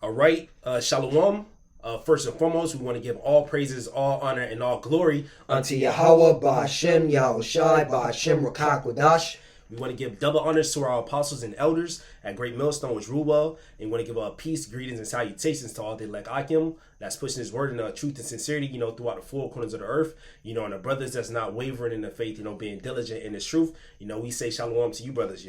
All right, Shalom. First and foremost, we want to give all praises, all honor, and all glory unto Yahweh, Ba'Hashem, Yahushai, Ba'Hashem, Rakakwadash. We want to give double honors to our apostles and elders at Great Millstone, which rule well. And we want to give peace, greetings, and salutations to all the elect Akim that's pushing his word in truth and sincerity, throughout the four corners of the earth. And the brothers that's not wavering in the faith, being diligent in this truth. We say shalom to you brothers,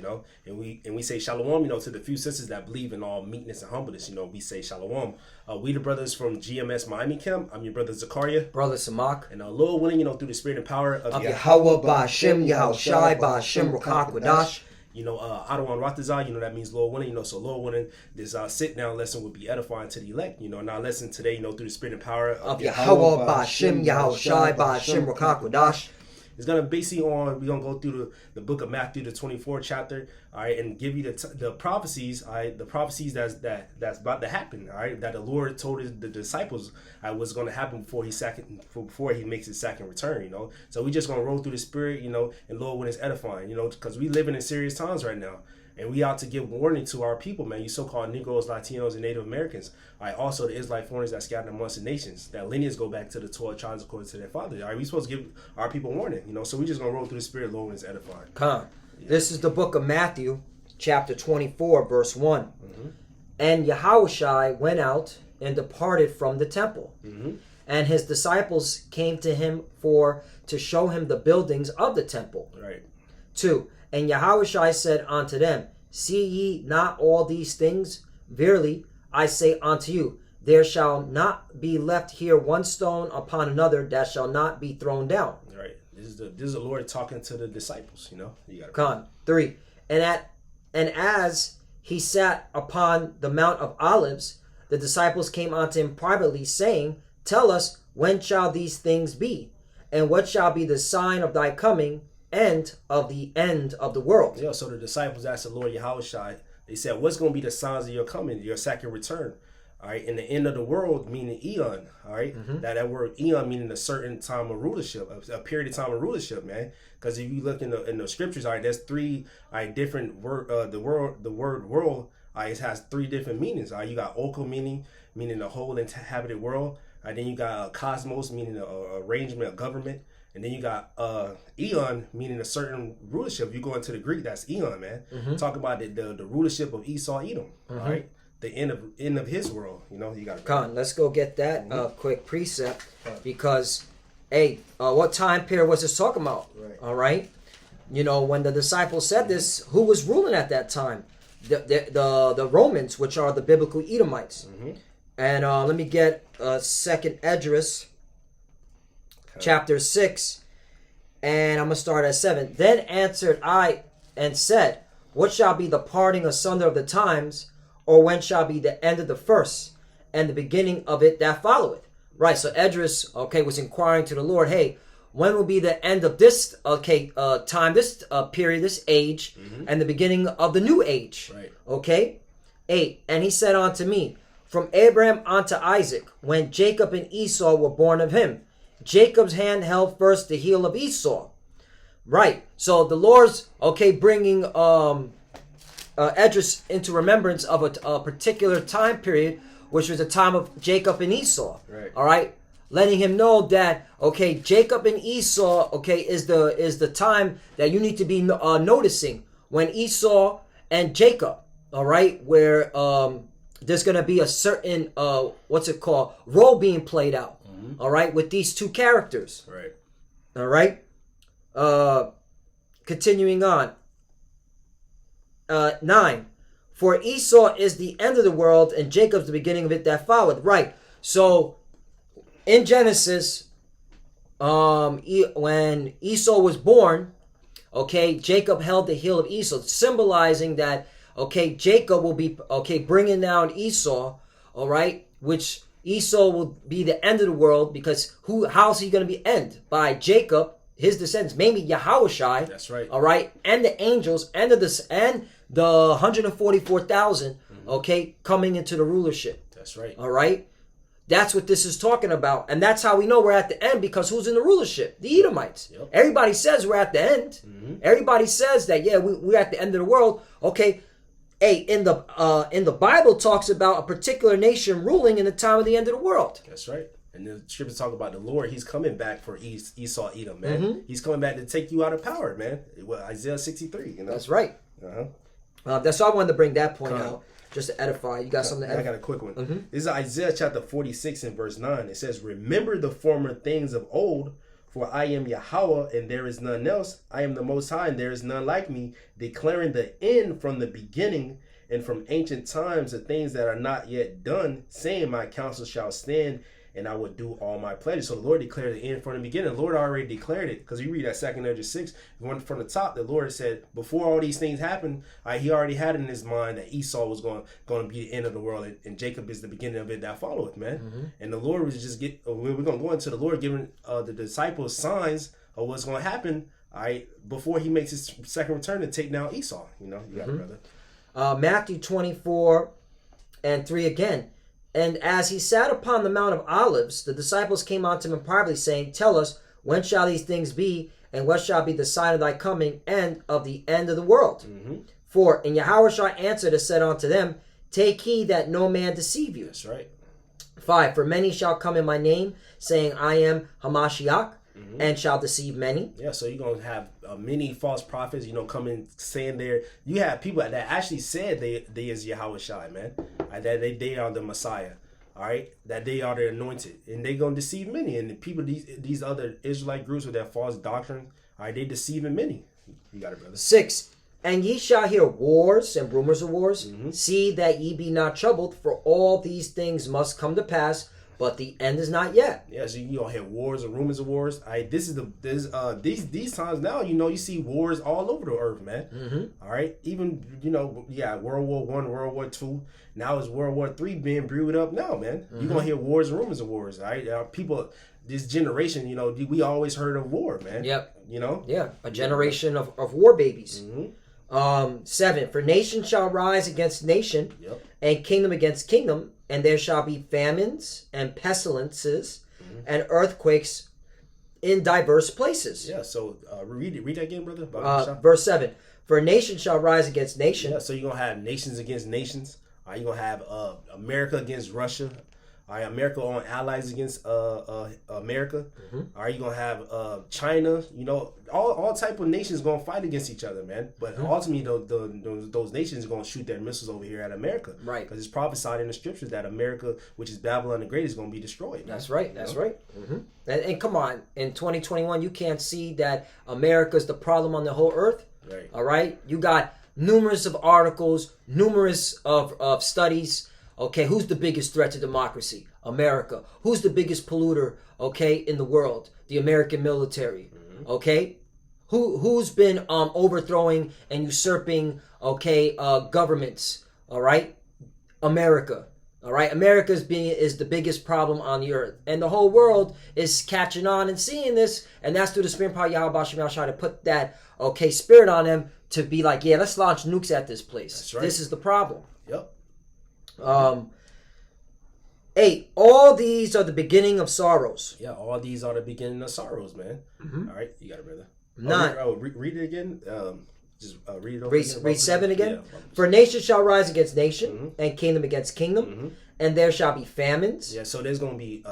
and we say shalom, to the few sisters that believe in all meekness and humbleness. We say shalom. We the brothers from GMS Miami Camp. I'm your brother Zakaria. Brother Samak. And Lord willing, through the spirit and power of Yahweh, Ba'Hashem, Yahushai, Ba'Hashem, Rakakwadash. Adawan Ratazah, that means Lord willing, so Lord willing, this sit-down lesson will be edifying to the elect, and our lesson today, through the spirit and power of Yahweh, Ba'Hashem, Yahushai, Ba'Hashem, Rakakwadash. It's going to basically we're going to go through the book of Matthew, the 24th chapter, all right, and give you the prophecies, all right, the prophecies that's about to happen, all right, that the Lord told the disciples was going to happen before he makes his second return, So we just going to roll through the spirit, and Lord, when it's edifying, because we living in serious times right now. And we ought to give warning to our people, man. You so-called Negroes, Latinos, and Native Americans. All right, also the Israelite foreigners that scattered amongst the nations. That lineage go back to the 12 tribes according to their fathers. All right, we supposed to give our people warning, So we just going to roll through the spirit, Lord, when it's edifying. Come. Yeah. This is the book of Matthew, chapter 24, verse 1. Mm-hmm. And Yahushai went out and departed from the temple. Mm-hmm. And his disciples came to him to show him the buildings of the temple. Right. 2. And Yahushai said unto them, See ye not all these things? Verily, I say unto you, there shall not be left here one stone upon another that shall not be thrown down. Right. This is the Lord talking to the disciples. You got Come. 3. And as he sat upon the Mount of Olives, the disciples came unto him privately, saying, Tell us, when shall these things be? And what shall be the sign of thy coming? End of the world. Yeah, so the disciples asked the Lord Yahushai, they said, what's going to be the signs of your coming, your second return? All right, in the end of the world, meaning eon, all right? Mm-hmm. That word eon meaning a certain time of rulership, a period of time of rulership, man. Because if you look in the scriptures, all right, there's three different word, the word world, it has three different meanings. All right, you got oko meaning the whole inhabited world. All right, then you got cosmos, meaning an arrangement, a government. And then you got eon, meaning a certain rulership. You go into the Greek, that's eon, man. Mm-hmm. Talk about the rulership of Esau, Edom, mm-hmm. All right? The end of his world, you got to go. Let's go get that quick precept, because, what time period was this talking about? Right. All right? When the disciples said this, who was ruling at that time? The Romans, which are the biblical Edomites. Mm-hmm. And let me get 2nd Esdras, chapter 6, and I'm going to start at 7. Then answered I and said, What shall be the parting asunder of the times, or when shall be the end of the first, and the beginning of it that followeth? Right, so Esdras, was inquiring to the Lord, hey, when will be the end of this, time, this period, this age, mm-hmm. and the beginning of the new age? Right. Okay? 8, and he said unto me, From Abraham unto Isaac, when Jacob and Esau were born of him, Jacob's hand held first the heel of Esau. Right. So the Lord's, bringing Esdras into remembrance of a particular time period, which was the time of Jacob and Esau. Right. All right. Letting him know that, Jacob and Esau, is the time that you need to be noticing, when Esau and Jacob, all right, where there's going to be a certain, role being played out. All right, with these two characters. Right. All right. Continuing on. 9. For Esau is the end of the world, and Jacob's the beginning of it that followed. Right. So, in Genesis, when Esau was born, Jacob held the heel of Esau, symbolizing that, Jacob will be, bringing down Esau, all right, which Esau will be the end of the world, because how's he going to be end? By Jacob, his descendants, maybe Yahushai. That's right. All right, and the angels and the 144,000. Mm-hmm. Coming into the rulership. That's right. All right, that's what this is talking about, and that's how we know we're at the end, because who's in the rulership? The Edomites. Yep. Everybody says we're at the end. Mm-hmm. Everybody says that we're at the end of the world. Hey, in the Bible talks about a particular nation ruling in the time of the end of the world. That's right. And the scriptures talk about the Lord. He's coming back for Esau, Edom, man. He's coming back to take you out of power, man. Well, Isaiah 63. You know? That's right. That's why I wanted to bring that point out, just to edify. You got something to edify? I got a quick one. This is Isaiah chapter 46 and verse 9. It says, remember the former things of old, for I am Yahweh, and there is none else. I am the Most High, and there is none like me, declaring the end from the beginning, and from ancient times the things that are not yet done, saying my counsel shall stand, and I will do all my pleasure. So the Lord declared the end from the beginning. The Lord already declared it, because you read that 2nd Ezra 6, going from the top, the Lord said, before all these things happened, he already had in his mind that Esau was going to be the end of the world, and Jacob is the beginning of it that followeth, man. And the Lord was just we're going to go into the Lord giving the disciples signs of what's going to happen, before he makes his second return to take down Esau. You know, you got it, brother. Matthew 24 and 3 again. And as he sat upon the Mount of Olives, the disciples came unto him privately, saying, tell us, when shall these things be, and what shall be the sign of thy coming, and of the end of the world? For, and Yahushua answered and said unto them, take heed that no man deceive you. That's right. 5, for many shall come in my name, saying, I am Hamashiach, and shall deceive many. Yeah, so you're going to have many false prophets, coming saying there. You have people that actually said they is Yahweh Shai, man. That they are the Messiah, all right? That they are the anointed. And they're going to deceive many. And the people, these other Israelite groups with their false doctrine, all right, they deceiving many. You got it, brother. 6, and ye shall hear wars and rumors of wars. See that ye be not troubled, for all these things must come to pass, but the end is not yet. Yeah, so you don't hear wars and rumors of wars. These times now, you see wars all over the earth, man. All right, even World War I, World War II. Now it's World War III being brewed up now, man. You're gonna hear wars and rumors of wars. All right, people, this generation, we always heard of war, man. Yep. Yeah, a generation of war babies. 7, for nation shall rise against nation, and kingdom against kingdom, and there shall be famines and pestilences and earthquakes in diverse places. Yeah, so read that again, brother. Verse 7, for nation shall rise against nation. Yeah, so you're going to have nations against nations. You're going to have America against Russia. All right, America on allies against America. All right, you're going to have China. All type of nations going to fight against each other, man. But ultimately, those nations are going to shoot their missiles over here at America. Right. Because it's prophesied in the scriptures that America, which is Babylon the Great, is going to be destroyed. That's right. That's right. And come on, in 2021, you can't see that America's the problem on the whole earth. Right. All right? You got numerous of articles, numerous of studies. Okay, who's the biggest threat to democracy? America. Who's the biggest polluter, in the world? The American military. Okay? Who's been overthrowing and usurping, governments? All right? America. All right? America is the biggest problem on the earth. And the whole world is catching on and seeing this, and that's through the spirit power Yahweh Shem trying to put that, spirit on them to be like, yeah, let's launch nukes at this place. That's right. This is the problem. Yep. 8, all these are the beginning of sorrows. Yeah, all these are the beginning of sorrows, man. All right, you got it, brother. 9. Read it again. Just read it over. Read 7 again. Yeah. For nation shall rise against nation, and kingdom against kingdom, and there shall be famines. Yeah, so there's going to be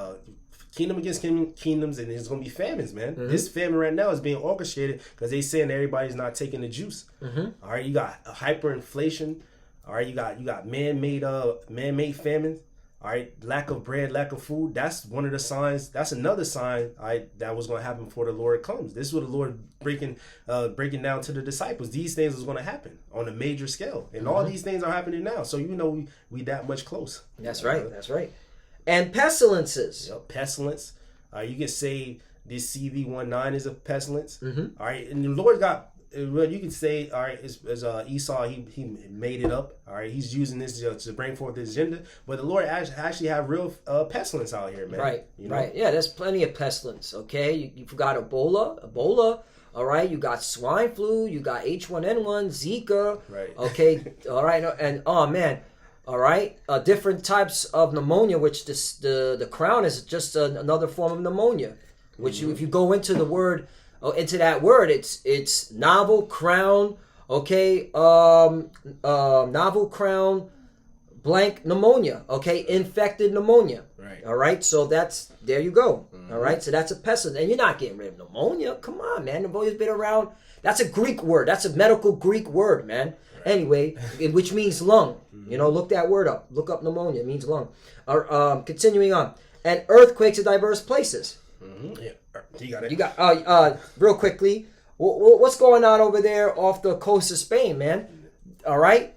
kingdom against kingdoms, and there's going to be famines, man. This famine right now is being orchestrated because they saying everybody's not taking the juice. All right, you got hyperinflation. All right, you got man-made famine. All right, lack of bread, lack of food. That's one of the signs. That's another sign that was going to happen before the Lord comes. This is what the Lord breaking down to the disciples. These things was going to happen on a major scale, and all these things are happening now. So we that much close. That's right. That's right. And pestilences. Pestilence. You can say this CV-19 is a pestilence. All right, and the Lord got. Well, you could say, all right, as Esau, he made it up. All right, he's using this to bring forth his agenda. But the Lord actually have real pestilence out here, man. Right, right. Yeah, there's plenty of pestilence, okay? You forgot Ebola, all right? You got swine flu, you got H1N1, Zika. Right. Okay, all right? And, oh, man, all right? Different types of pneumonia, which the crown is just another form of pneumonia, which if you go into the word... into that word, it's novel, crown, okay, novel crown, blank pneumonia, okay, infected pneumonia. Right. All right, so there you go. All right, so that's a pestilence. And you're not getting rid of pneumonia. Come on, man. Pneumonia's been around. That's a Greek word. That's a medical Greek word, man. Right. Anyway, which means lung. You know, look that word up. Look up pneumonia. It means lung. Continuing on. And earthquakes in diverse places. Yeah, you got it. You got, real quickly, what's going on over there off the coast of Spain, man? All right?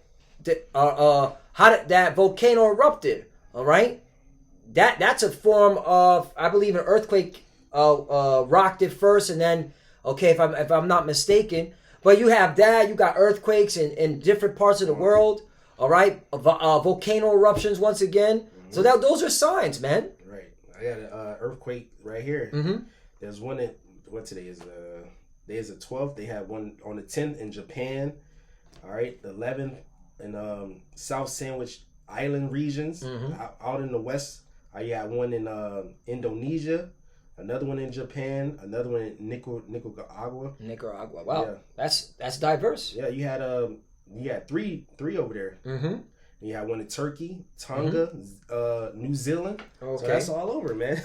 How did that volcano erupted? All right? That's a form of, I believe, an earthquake rocked it first, and then, okay, if I'm not mistaken, but you have that. You got earthquakes in different parts of the world. All right, volcano eruptions once again. So those are signs, man. Right. I got an earthquake right here. Mm-hmm. There's one at what today is? Today is the 12th. They had one on the 10th in Japan. All right, the 11th in South Sandwich Island regions out in the west. You got one in Indonesia, another one in Japan, another one in Nicaragua. Nicaragua. Wow, yeah. That's diverse. Yeah, you had three over there. Mm-hmm. You had one in Turkey, Tonga, New Zealand. Okay, so that's all over, man.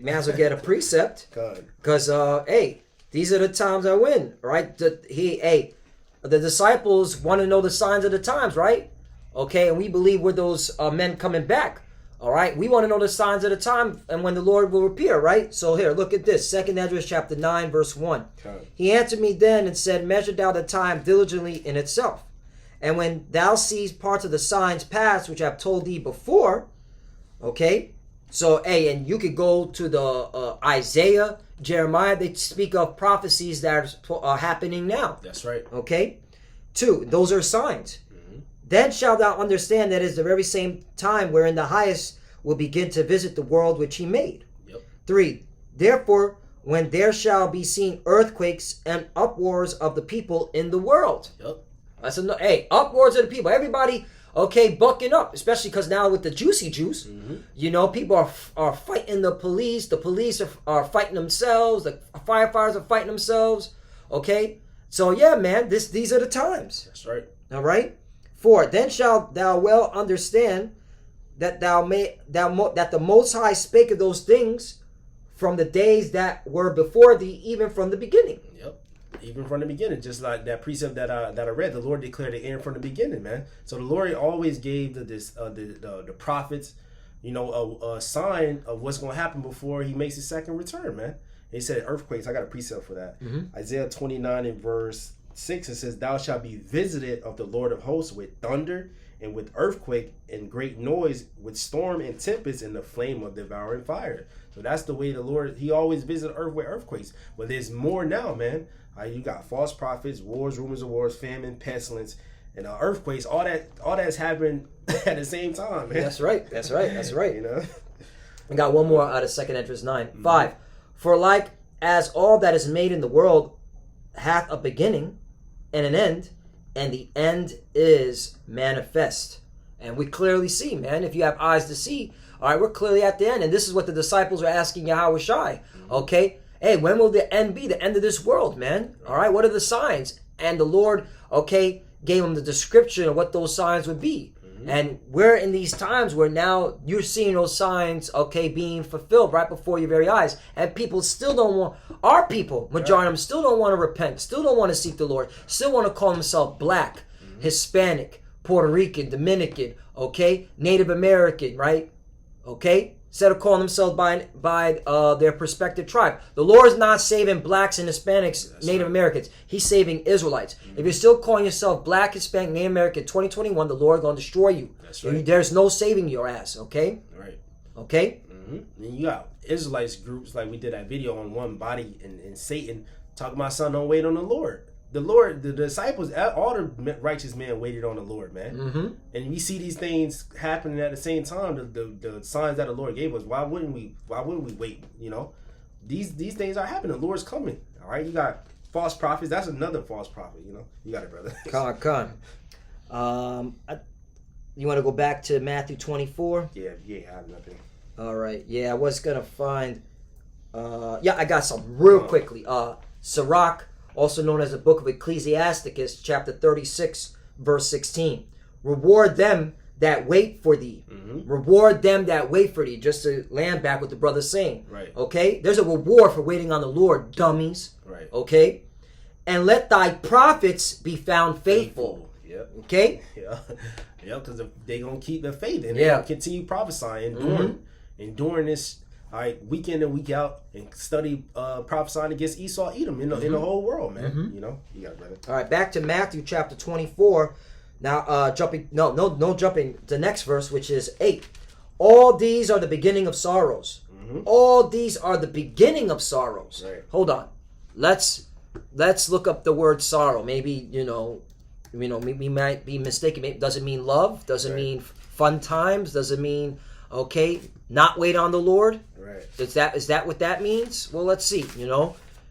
May as well get a precept, because hey, these are the times I win, right? The disciples want to know the signs of the times, right? Okay, and we believe we're those men coming back. All right, we want to know the signs of the time and when the Lord will appear, right? So here, look at this. 2 Esdras chapter 9, verse 1. Okay. He answered me then and said, measure thou the time diligently in itself. And when thou seest parts of the signs past, which I've told thee before, okay? So, hey, and you could go to the Isaiah, Jeremiah. They speak of prophecies that are happening now. That's right. Okay? 2, those are signs. Then shalt thou understand that it is the very same time wherein the highest will begin to visit the world which he made. Yep. 3, therefore, when there shall be seen earthquakes and uproars of the people in the world. Yep. Hey, uproars of the people. Everybody, okay, bucking up, especially because now with the juicy juice, you know, people are fighting the police. The police are fighting themselves. The firefighters are fighting themselves. Okay? So, yeah, man, these are the times. That's right. All right? 4, then shalt thou well understand that that the Most High spake of those things from the days that were before thee, even from the beginning. Yep, even from the beginning, just like that precept that I read. The Lord declared it in from the beginning, man. So the Lord always gave the prophets, you know, a sign of what's going to happen before He makes His second return, man. He said earthquakes. I got a precept for that. Isaiah 29 and verse 6, it says, thou shalt be visited of the Lord of hosts with thunder and with earthquake and great noise, with storm and tempest and the flame of devouring fire. So that's the way the Lord, He always visits earth with earthquakes. But there's more now, man. You got false prophets, wars, rumors of wars, famine, pestilence, and earthquakes. All that's happening at the same time, man. That's right. You know, I got one more out of 2 Esdras 9. 5, for like as all that is made in the world hath a beginning and an end, and the end is manifest. And we clearly see, man, if you have eyes to see, all right, we're clearly at the end. And this is what the disciples are asking Yahweh Shai. Okay, hey, when will the end be? The end of this world, man. All right, what are the signs? And the Lord, okay, gave them the description of what those signs would be. And we're in these times where now you're seeing those signs, okay, being fulfilled right before your very eyes. And people still don't want, our people, majority of them, still don't want to repent, still don't want to seek the Lord, still want to call themselves black, Hispanic, Puerto Rican, Dominican, okay, Native American, right? Okay? Instead of calling themselves by their prospective tribe. The Lord is not saving blacks and Hispanics, Native Americans. He's saving Israelites. If you're still calling yourself black, Hispanic, Native American, 2021, the Lord is going to destroy you. That's right. There's no saving your ass, okay? Right. Okay? And you got Israelites groups, like we did that video on one body and Satan, talking about son, don't wait on the Lord. The Lord, the disciples, all the righteous men waited on the Lord, man. And we see these things happening at the same time. The signs that the Lord gave us. Why wouldn't we wait? You know, these things are happening. The Lord's coming. All right, you got false prophets. That's another false prophet. You know, you got it, brother. You want to go back to Matthew 24? Yeah, I have nothing. All right. Yeah, I was gonna find. I got some real quickly. Sirach also known as the book of Ecclesiasticus, chapter 36, verse 16. Reward them that wait for thee. Reward them that wait for thee. Just to land back with the brother saying. Right. Okay? There's a reward for waiting on the Lord, dummies. Right. Okay? And let thy prophets be found faithful. Yep. Okay? Yeah. Yeah, because they going to keep their faith and they going to continue prophesying and during this, all right, week in and week out, and study prophesying against Esau, Edom in the whole world, man. You know, you got it, brother. All right, back to Matthew chapter 24. Now, jumping, no jumping. The next verse, which is 8. All these are the beginning of sorrows. All these are the beginning of sorrows. Right. Hold on, let's look up the word sorrow. Maybe we might be mistaken. Maybe, does it mean love? Does it mean fun times? Does it mean not wait on the Lord? Right. Is that what that means? Well, let's see.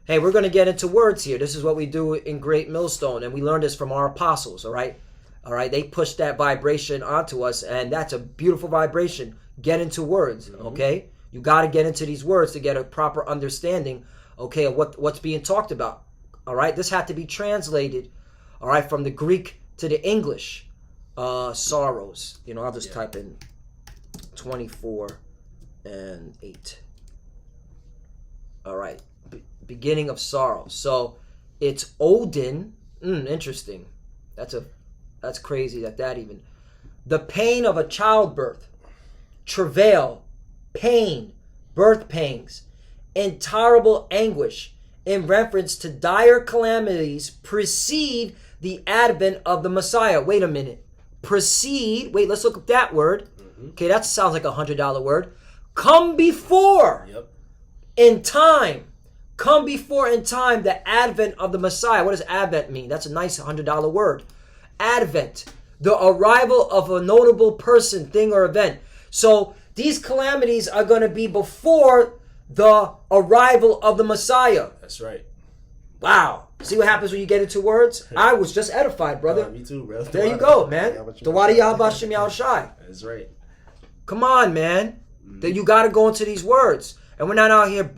Hey, we're going to get into words here. This is what we do in Great Millstone, and we learned this from our apostles. All right. They pushed that vibration onto us, and that's a beautiful vibration. Get into words. Okay. You got to get into these words to get a proper understanding. Okay, of what's being talked about. All right. This had to be translated. All right, from the Greek to the English. Sorrows. I'll just type in 24 and 8. All right. Beginning of sorrow. So it's Odin. Interesting. That's crazy that even. The pain of a childbirth. Travail. Pain. Birth pangs. Intolerable anguish. In reference to dire calamities precede the advent of the Messiah. Wait a minute. Precede. Wait, let's look up that word. Okay, that sounds like $100 word. Come before. Yep. In time. Come before in time the advent of the Messiah. What does advent mean? That's a nice $100 word. Advent. The arrival of a notable person, thing, or event. So these calamities are going to be before the arrival of the Messiah. That's right. Wow. See what happens when you get into words? I was just edified, brother. Me too, bro. There you go, man. Dawadi Yahbashim Yahushai. That's right. Come on, man. That you got to go into these words. And we're not out here,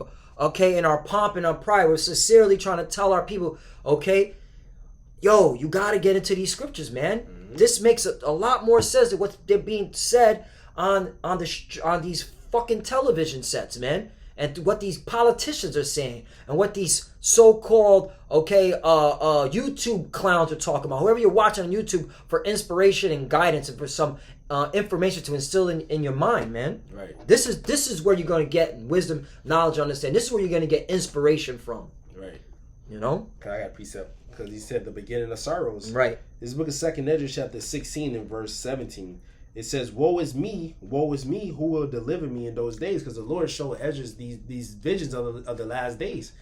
in our pomp and our pride. We're sincerely trying to tell our people, you got to get into these scriptures, man. This makes a lot more sense than what's being said on these fucking television sets, man. And what these politicians are saying, and what these so-called YouTube clowns are talking about. Whoever you're watching on YouTube for inspiration and guidance and for some information to instill in your mind, man. Right. This is where you're going to get wisdom, knowledge, understanding. This is where you're going to get inspiration from. Right. I got a precept because he said the beginning of sorrows. Right. This book of 2nd Ezra chapter 16 and verse 17. It says, woe is me, who will deliver me in those days? Because the Lord showed Ezra these visions of the last days.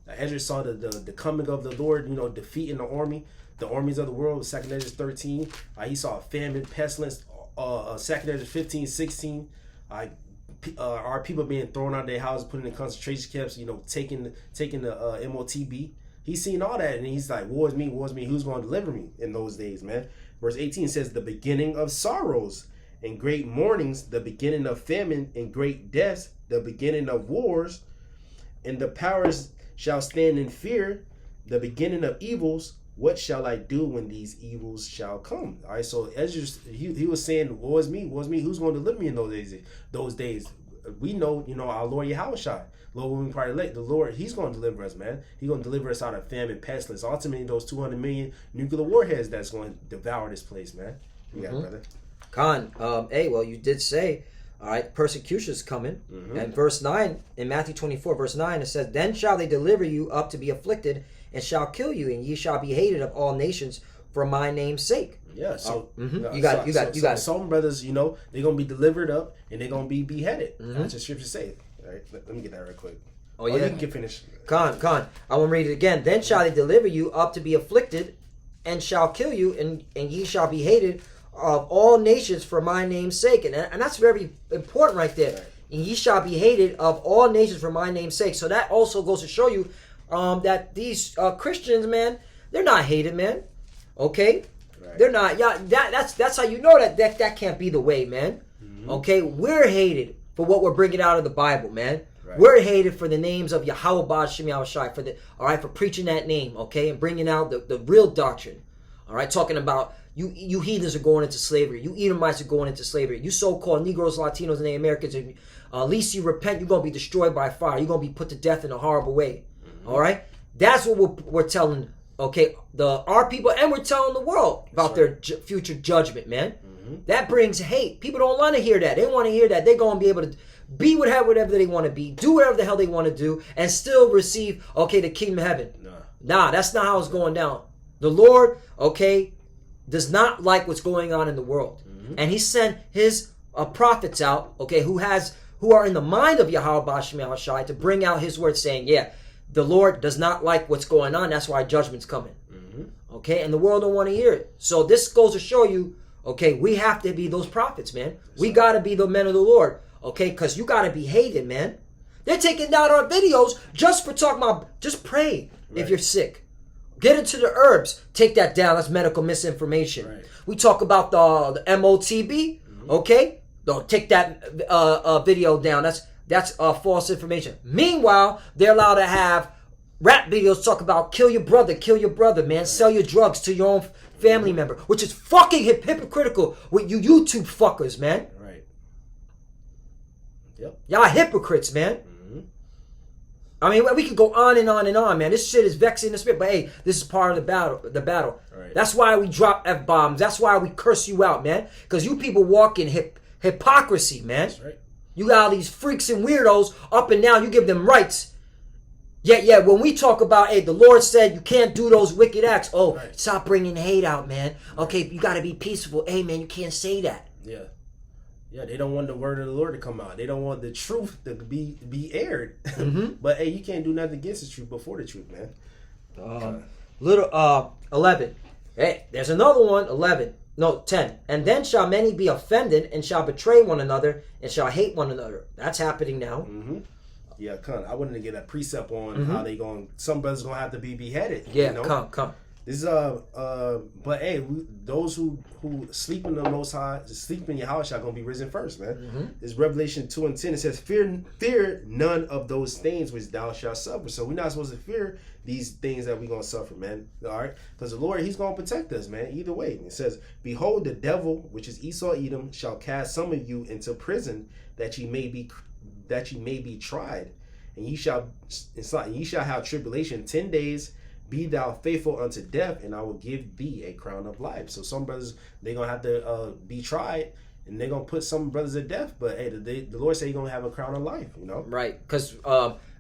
Ezra saw the coming of the Lord, defeating the armies of the world. 2nd Ezra 13. He saw a famine, pestilence. 2nd Ezra 15, 16. Our people being thrown out of their houses, put in concentration camps, taking the MOTB. He's seen all that, and he's like, woe is me, who's going to deliver me in those days, man? Verse 18 says, the beginning of sorrows and great mournings, the beginning of famine and great deaths, the beginning of wars, and the powers shall stand in fear, the beginning of evils. What shall I do when these evils shall come? All right, so Ezra, he was saying, woe is me, who's going to deliver me in those days? We know, our Lord Yahushua. Lord, when we part late, the Lord, he's going to deliver us, man. He's going to deliver us out of famine, pestilence. Ultimately, those 200 million nuclear warheads that's going to devour this place, man. You got it, brother. Khan, you did say, all right, persecution is coming. And verse 9, in Matthew 24, verse 9, it says, then shall they deliver you up to be afflicted, and shall kill you, and ye shall be hated of all nations for my name's sake. Yeah, so you got it. Some brothers, they're gonna be delivered up and they're gonna be beheaded. That's what scripture say. All right, let me get that real quick. Oh yeah, you can get finished. Khan, I want to read it again. Then shall they deliver you up to be afflicted, and shall kill you, and ye shall be hated of all nations for my name's sake. And that's very important right there. Right. And ye shall be hated of all nations for my name's sake. So that also goes to show you that these Christians, man, they're not hated, man. Okay? Right. They're not. Yeah, that's how you know that can't be the way, man. Okay? We're hated for what we're bringing out of the Bible, man. Right. We're hated for the names of Yahweh Ba'Shem Yahushai, for preaching that name, okay, and bringing out the real doctrine. All right, talking about you heathens are going into slavery. You Edomites are going into slavery. You so-called Negroes, Latinos, and the Americans, at least you repent, you're going to be destroyed by fire. You're going to be put to death in a horrible way. All right? That's what we're telling, okay, our people, and we're telling the world about their future judgment, man. That brings hate. People don't want to hear that. They want to hear that they're going to be able to be whatever they want to be, do whatever the hell they want to do, and still receive, okay, the kingdom of heaven. Nah, that's not how it's going down. The Lord, okay, does not like what's going on in the world. And he sent his prophets out, okay, who are in the mind of Yahweh Ba'Shem Yahushai to bring out his word saying, yeah, the Lord does not like what's going on. That's why judgment's coming. Okay, and the world don't want to hear it. So this goes to show you, okay, we have to be those prophets, man. We got to be the men of the Lord, okay, because you got to be hated, man. They're taking down our videos just for talking about, just pray if you're sick. Get into the herbs. Take that down. That's medical misinformation. Right. We talk about the MOTB. Okay? Don't take that video down. That's false information. Meanwhile, they're allowed to have rap videos talk about kill your brother, man. Right. Sell your drugs to your own family member, which is fucking hypocritical with you YouTube fuckers, man. Right. Yep. Y'all hypocrites, man. I mean, we could go on and on and on, man. This shit is vexing the spirit. But hey, this is part of the battle. Right. That's why we drop F-bombs. That's why we curse you out, man. Because you people walk in hypocrisy, man. That's right. You got all these freaks and weirdos up and down. You give them rights. Yeah, when we talk about, hey, the Lord said you can't do those wicked acts. Oh, right. Stop bringing hate out, man. Okay, you got to be peaceful. Hey, man, you can't say that. Yeah. Yeah, they don't want the word of the Lord to come out. They don't want the truth to be aired. But hey, you can't do nothing against the truth before the truth, man. 11. Hey, there's another one. 11. No, 10. And then shall many be offended and shall betray one another and shall hate one another. That's happening now. Yeah, I wanted to get a precept on how they some brothers gonna have to be beheaded. Yeah, you know? come. This is but hey, those who sleep in the Most High, sleep in Yahweh are gonna be risen first, man. This Revelation 2:10. It says, "Fear none of those things which thou shalt suffer." So we're not supposed to fear these things that we're gonna suffer, man. All right, because the Lord, He's gonna protect us, man. Either way, it says, "Behold, the devil, which is Esau Edom, shall cast some of you into prison, that ye may be tried, and ye shall have tribulation 10 days." Be thou faithful unto death, and I will give thee a crown of life. So some brothers, they're going to have to be tried, and they're going to put some brothers to death. But hey, the Lord said He's going to have a crown of life, you know? Right, because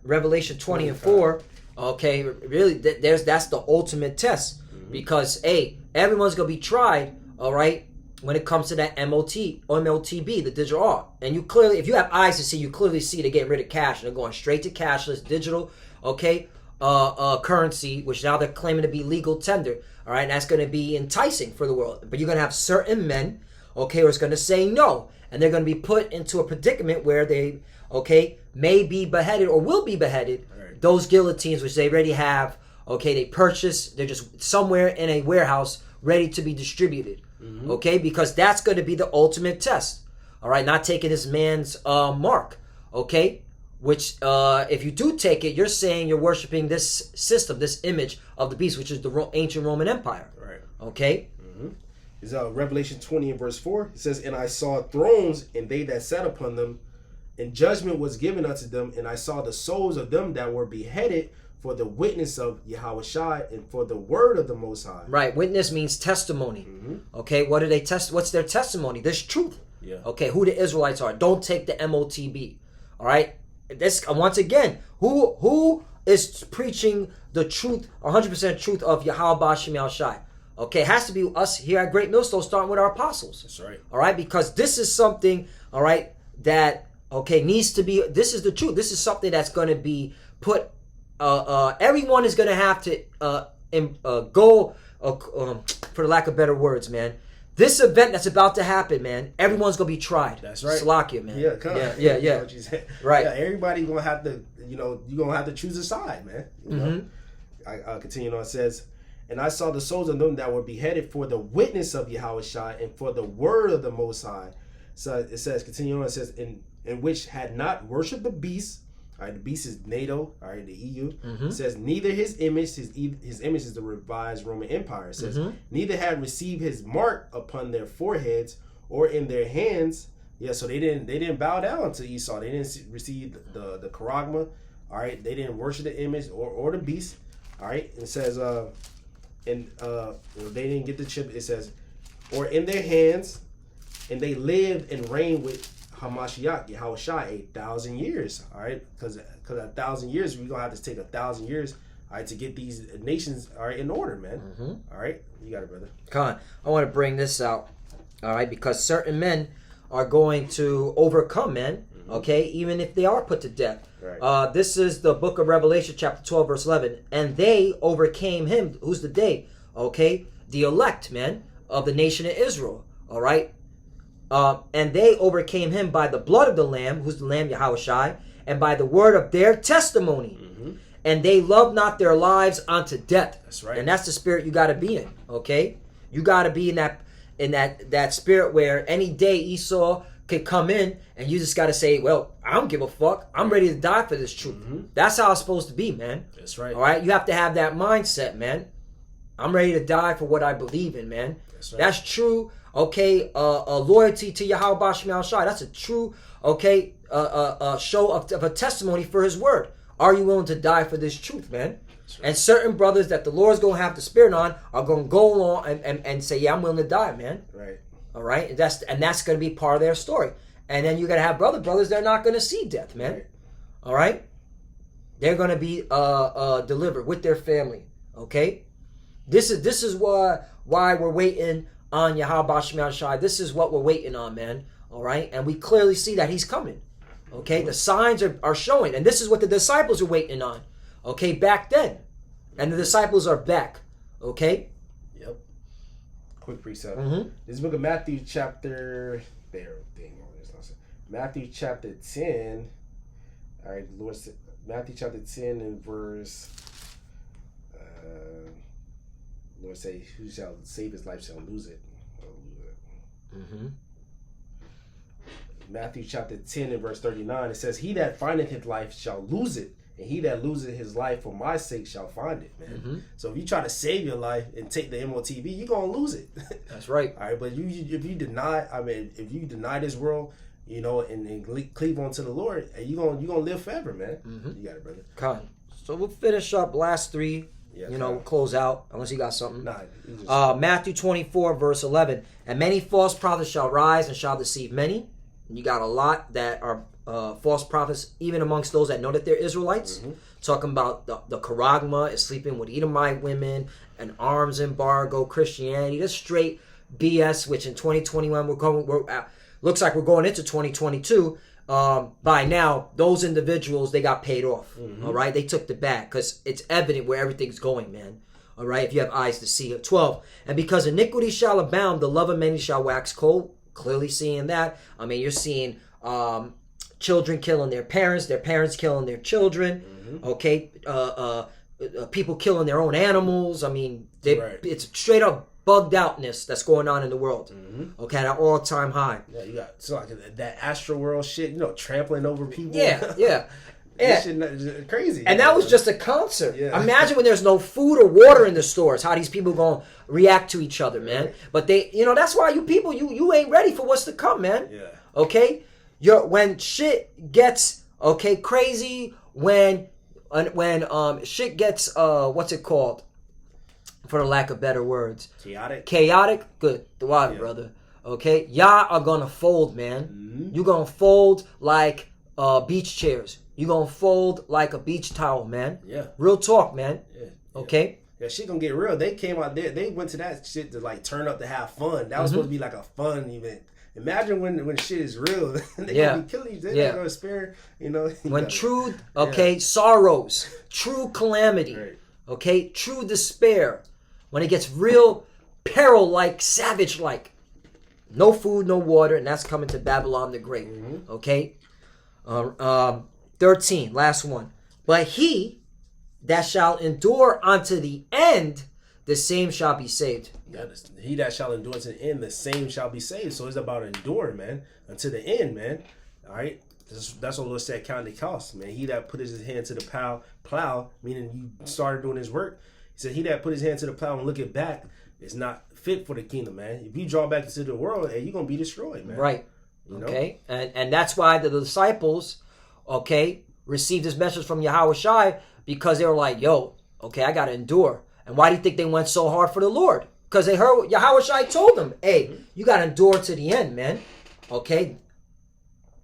Revelation 20 and 4, okay, really, that's the ultimate test. Because, hey, everyone's going to be tried, all right, when it comes to that MOTB, the digital art. And you clearly, if you have eyes to see, you clearly see they're getting rid of cash. They're going straight to cashless, digital, okay, currency, which now they're claiming to be legal tender. All right, and that's going to be enticing for the world. But you're going to have certain men, okay, who's going to say no. And they're going to be put into a predicament where they, okay, may be beheaded or will be beheaded. Right. Those guillotines, which they already have, okay, they purchase, they're just somewhere in a warehouse ready to be distributed. Okay, because that's going to be the ultimate test. All right, not taking this man's mark. Okay, which if you do take it, you're saying you're worshiping this system, this image of the beast, which is the ancient Roman Empire. Right. Okay. It's Revelation 20 and verse 4. It says, "And I saw thrones, and they that sat upon them, and judgment was given unto them, and I saw the souls of them that were beheaded for the witness of Yahushua and for the word of the Most High." Right. Witness means testimony. Okay. What do they test? What's their testimony? This truth. Yeah. Okay. Who the Israelites are. Don't take the MOTB. All right. This once again, who is preaching the truth, 100% truth of Yahweh Ba'Shem Yahushai? Okay, it has to be us here at Great Millstone, starting with our apostles. That's right. All right, because this is something, all right, that needs to be. This is the truth. This is something that's going to be put. Everyone is going to have to go, for lack of better words, man. This event that's about to happen, man, everyone's going to be tried. That's right. Salakia, man. Yeah, come on. Yeah. You know what you said. Right. Yeah, everybody's going to have to, you're going to have to choose a side, man. You know? I continue on, it says, "And I saw the souls of them that were beheaded for the witness of Yahushua and for the word of the Most High." So it says, continue on, it says, in which had not worshipped the beast, All right, the beast is NATO. All right, the EU. Mm-hmm. It says neither his image is the revised Roman Empire. It says neither had received his mark upon their foreheads or in their hands. Yeah, so they didn't bow down to Esau. They didn't receive the charagma. All right, they didn't worship the image or the beast. All right, it says they didn't get the chip. It says, or in their hands, and they lived and reigned with Hamashiach, Yahushua, 1,000 years. All right, because 1,000 years, we're gonna have to take 1,000 years, all right, to get these nations, all right, in order, man. All right, you got it, brother. Come on, I want to bring this out, all right, because certain men are going to overcome, man. Okay, even if they are put to death. Right. This is the book of Revelation, chapter 12, verse 11. And they overcame him. Who's the they? Okay, the elect, man, of the nation of Israel. All right. And they overcame him by the blood of the Lamb, who's the Lamb, Yahushua, and by the word of their testimony. And they loved not their lives unto death. That's right. And that's the spirit you got to be in. Okay, you got to be in that spirit where any day Esau could come in and you just got to say, well, I don't give a fuck. I'm ready to die for this truth. That's how it's supposed to be, man. That's right. All right, you have to have that mindset, man. I'm ready to die for what I believe in, man. That's right. That's true. Okay, loyalty to Yahweh Bashim Shai. That's a true, okay, show of a testimony for his word. Are you willing to die for this truth, man? Right. And certain brothers that the Lord's going to have the spirit on are going to go along and say, yeah, I'm willing to die, man. Right. All right, and that's going to be part of their story. And then you're going to have brothers they're not going to see death, man. Right. All right, they're going to be delivered with their family. Okay, this is why we're waiting on Yahweh Shema Shai. This is what we're waiting on, man. All right, and we clearly see that he's coming. Okay, the signs are showing, and this is what the disciples are waiting on. Okay, back then, and the disciples are back. Okay. Quick precept. This book of Matthew chapter Matthew chapter 10. All right, Lord, Matthew chapter 10 and verse. Lord say, "Who shall save his life shall lose it." Matthew chapter 10 and verse 39. It says, "He that findeth his life shall lose it, and he that loseth his life for my sake shall find it," man. So if you try to save your life and take the MOTV, you're gonna lose it. That's right. All right, but if you deny this world, you know, and cleave onto the Lord, and you're gonna live forever, man. You got it, brother. Come. So we'll finish up last three. Yeah, we'll close out unless you got something. Nah, Matthew 24 verse 11. And many false prophets shall rise and shall deceive many. And you got a lot that are false prophets, even amongst those that know that they're Israelites, talking about the charagma is sleeping with Edomite women, an arms embargo, Christianity. That's straight BS. Which in 2021 looks like we're going into 2022. By now, those individuals, they got paid off. All right, they took the bag because it's evident where everything's going, man. All right, if you have eyes to see it. 12. And because iniquity shall abound, the love of many shall wax cold. Clearly seeing that. I mean, you're seeing children killing their parents killing their children. Okay, people killing their own animals. I mean, it's straight up bugged outness that's going on in the world. Okay, at an all-time high. Yeah, you got like that astral world shit. You know, trampling over people. Yeah. This shit is crazy. And that was just a concert. Yeah. Imagine when there's no food or water in the stores, how these people gonna react to each other, man. Right. But they, that's why you people, you ain't ready for what's to come, man. Yeah. Okay? When shit gets crazy, when shit gets what's it called? For the lack of better words. Chaotic? Good. The water, brother. Okay? Y'all are gonna fold, man. You're gonna fold like beach chairs. You're going to fold like a beach towel, man. Yeah. Real talk, man. Yeah. Okay? Yeah, shit gonna get real. They came out there. They went to that shit to like turn up to have fun. That was supposed to be like a fun event. Imagine when shit is real. They gonna be killing each other. They're gonna spare, When true, sorrows, true calamity, true despair. When it gets real peril-like, savage-like. No food, no water, and that's coming to Babylon the Great. Okay? 13, last one. But he that shall endure unto the end, the same shall be saved. He that shall endure to the end, the same shall be saved. So it's about enduring, man, until the end, man. All right. That's what Lord said, count the cost, man. He that put his hand to the plow, meaning you started doing his work. He said, he that put his hand to the plow and look it back is not fit for the kingdom, man. If you draw back into the world, hey, you're going to be destroyed, man. Right. You know? Okay. And that's why the disciples, okay, received this message from Yahweh Shai, because they were like, yo, okay, I got to endure. And why do you think they went so hard for the Lord? Because they heard what Yahweh Shai told them. Hey, you got to endure to the end, man. Okay.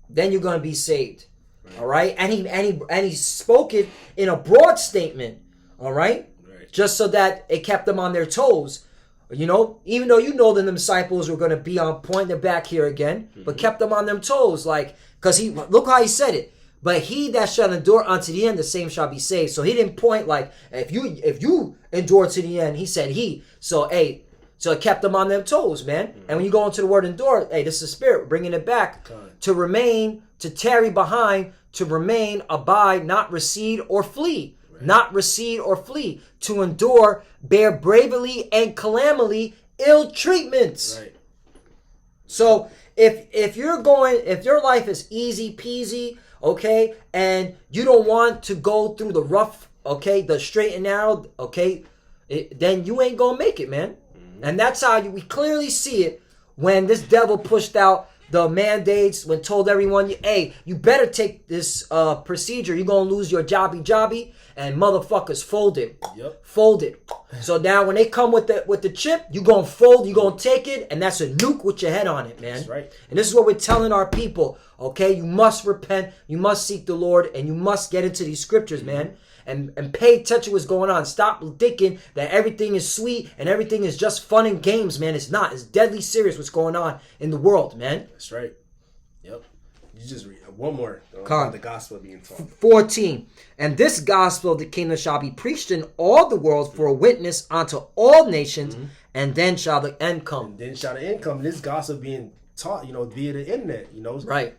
Then you're going to be saved. Right. All right. And he spoke it in a broad statement. All right. Just so that it kept them on their toes. You know, even though you know that the disciples were going to be on point, they're back here again, but kept them on them toes. Like, because look how he said it. But he that shall endure unto the end, the same shall be saved. So he didn't point like, if you endure to the end, he said he. So, hey, so it kept them on them toes, man. And when you go into the word endure, hey, this is the spirit, bringing it back. To remain, to tarry behind, to remain, abide, not recede or flee. Right. Not recede or flee. To endure, bear bravely and calamity, ill treatments. Right. So if your life is easy peasy, okay, and you don't want to go through the rough, okay, the straight and narrow, okay, then you ain't gonna make it, man. And that's how we clearly see it when this devil pushed out the mandates, when told everyone, hey, you better take this procedure, you're gonna lose your jobby, and motherfuckers folded. Yep. Folded. So now when they come with the chip, you gonna fold, you gonna take it, and that's a nuke with your head on it, man. That's right. And this is what we're telling our people, okay? You must repent, you must seek the Lord, and you must get into these scriptures, man. And pay attention to what's going on. Stop thinking that everything is sweet and everything is just fun and games, man. It's not. It's deadly serious what's going on in the world, man. That's right. Yep. You just read one more about the gospel being taught. 14. And this gospel of the kingdom shall be preached in all the world for a witness unto all nations, and then shall the end come. And then shall the end come. This gospel being taught, via the internet, Right.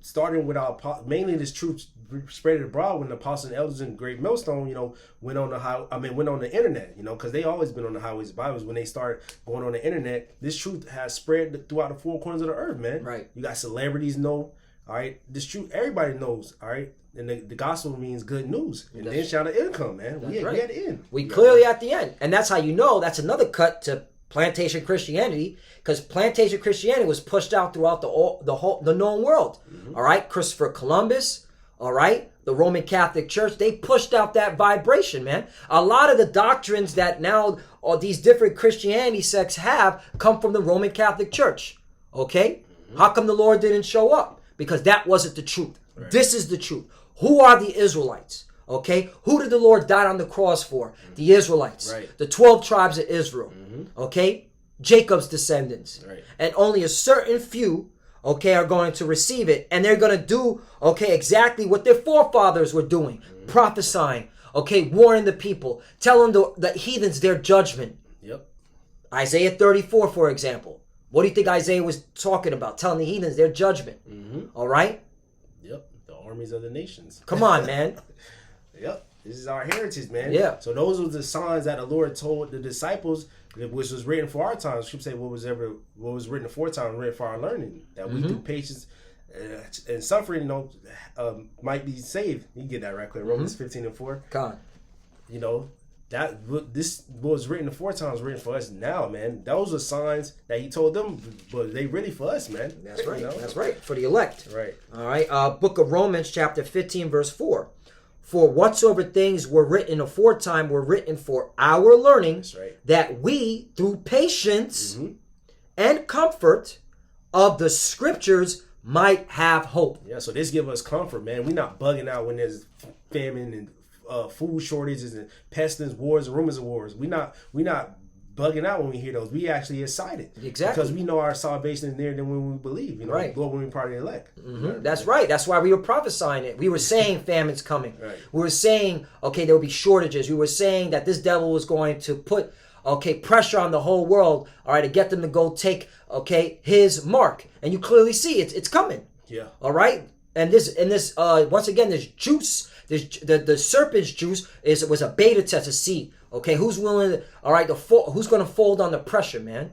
Starting with mainly this truth spread abroad when the apostles and elders in Great Millstone, went on the internet, because they always been on the highways of Bibles. When they start going on the internet, this truth has spread throughout the four corners of the earth, man. Right. You got celebrities know, all right. This truth everybody knows, all right. And the gospel means good news. And then shall the end come, man. We at the end. We clearly at the end, and that's how you know. That's another cut to plantation Christianity, because plantation Christianity was pushed out throughout the known world. All right, Christopher Columbus. All right, the Roman Catholic Church, they pushed out that vibration, man. A lot of the doctrines that now all these different Christianity sects have come from the Roman Catholic Church. Okay, how come the Lord didn't show up? Because that wasn't the truth. Right. This is the truth. Who are the Israelites? Okay, who did the Lord die on the cross for? The Israelites, right. The 12 tribes of Israel. Okay, Jacob's descendants, right. And only a certain few, okay, are going to receive it, and they're going to do, okay, exactly what their forefathers were doing, prophesying, okay, warning the people, telling the heathens their judgment. Yep. Isaiah 34, for example. What do you think Isaiah was talking about? Telling the heathens their judgment. All right? Yep. The armies of the nations. Come on, man. Yep. This is our heritage, man. Yeah. So those were the signs that the Lord told the disciples, which was written for our times. Scripture say what was written aforetime, written for our learning, that we through patience and suffering, might be saved. You get that right, clear. Romans 15:4. God. This was written aforetime was written for us now, man. Those are signs that he told them, but they really for us, man. That's right. That's right. For the elect. Right. All right. Book of Romans, chapter 15, verse 4. For whatsoever things were written aforetime were written for our learning, that we, through patience and comfort of the scriptures, might have hope. Yeah, so this give us comfort, man. We're not bugging out when there's famine and food shortages and pestilence, wars, and rumors of wars. We're not bugging out when we hear those. We actually excited. Exactly. Because we know our salvation is nearer than when we believe. Right. Lord, when we're part of the elect. That's right. That's why we were prophesying it. We were saying famine's coming. Right. We were saying, okay, there will be shortages. We were saying that this devil was going to put, okay, pressure on the whole world, all right, to get them to go take, okay, his mark. And you clearly see it's coming. Yeah. All right. And this once again, this juice, the serpent's juice was a beta test to see. Okay, who's willing to, all right, who's going to fold under pressure, man?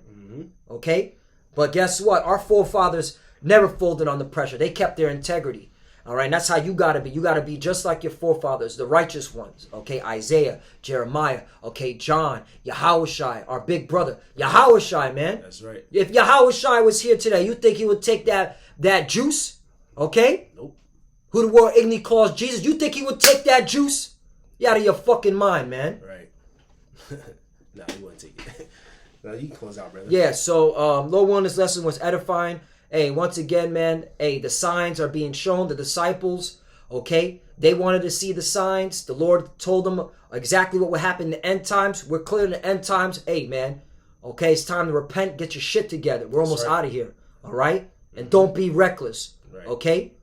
Okay? But guess what? Our forefathers, Never folded under pressure. They kept their integrity. All right, and that's how you got to be. You got to be just like your forefathers, the righteous ones. Okay, Isaiah, Jeremiah, okay, John, Yahushai, our big brother. Yahushai, man. That's right. If Yahushai was here today, you think he would take that juice? Okay? Nope. Who the world ignorantly calls Jesus. You think he would take that juice? You out of your fucking mind, man. Right. No, he wouldn't take it. No, you can close out, brother. Yeah, so Lord willing, this lesson was edifying. Hey, once again, man, hey, the signs are being shown. The disciples, okay, they wanted to see the signs. The Lord told them exactly what would happen in the end times. We're clear in the end times. Hey, man, okay, it's time to repent. Get your shit together. We're almost out of here, all right? And don't be reckless, okay?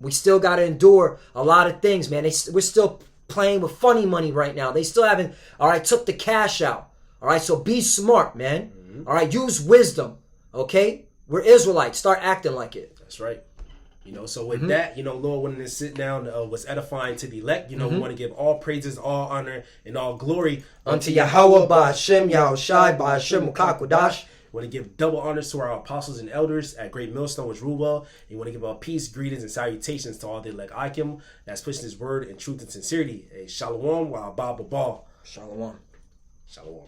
We still got to endure a lot of things, man. We're still playing with funny money right now. They still haven't, all right, took the cash out. All right, so be smart, man. All right, use wisdom, okay? We're Israelites. Start acting like it. That's right. You know, so with that, you know, Lord wanted to sit down was edifying to the elect. You know, we want to give all praises, all honor, and all glory unto Yahweh, Ba'ashem, Yahushai, Ba'ashem, Mukakwadash. We want to give double honors to our apostles and elders at Great Millstone, which rule well. And you want to give our peace, greetings, and salutations to all the elect Ikim that's pushing his word in truth and sincerity. A shalom wa ba ba ba. Shalom. Shalom.